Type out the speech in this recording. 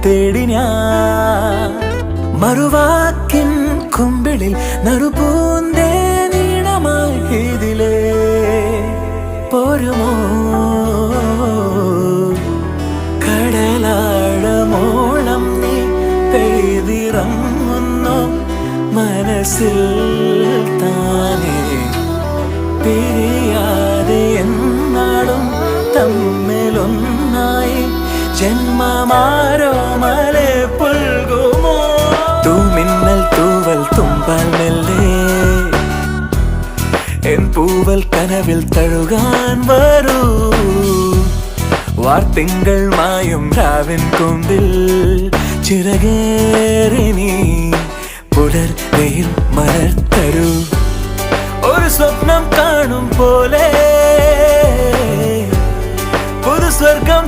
തേടി ഞാൻ മറുവാക്കിൻ കുമ്പിളിൽ നറുപൂന്തേ നീണമായി ഇതിലേ പോരുമോ കടലാഴമോളം നീ പെയ്തിറങ്ങുന്നു മനസ്സിൽ താനേ പിരിയാതെ എന്നാളും തമ്മിലൊന്നായി ജന്മമാരോ മലെ പുൽകുമോ തൂമിന്നൽ തൂവൽ തുമ്പാൽ മെല്ലെ എൻ പൂവൽ കനവിൽ തഴുകാൻ വരൂ വാർത്തിങ്കൾ മായും രാവിൻ കൊമ്പിൽ ചിറകേറി നീ പുലർ വെയിൽ മലർത്തരൂ ഒരു സ്വപ്നം കാണും പോലെ പുതു സ്വർഗം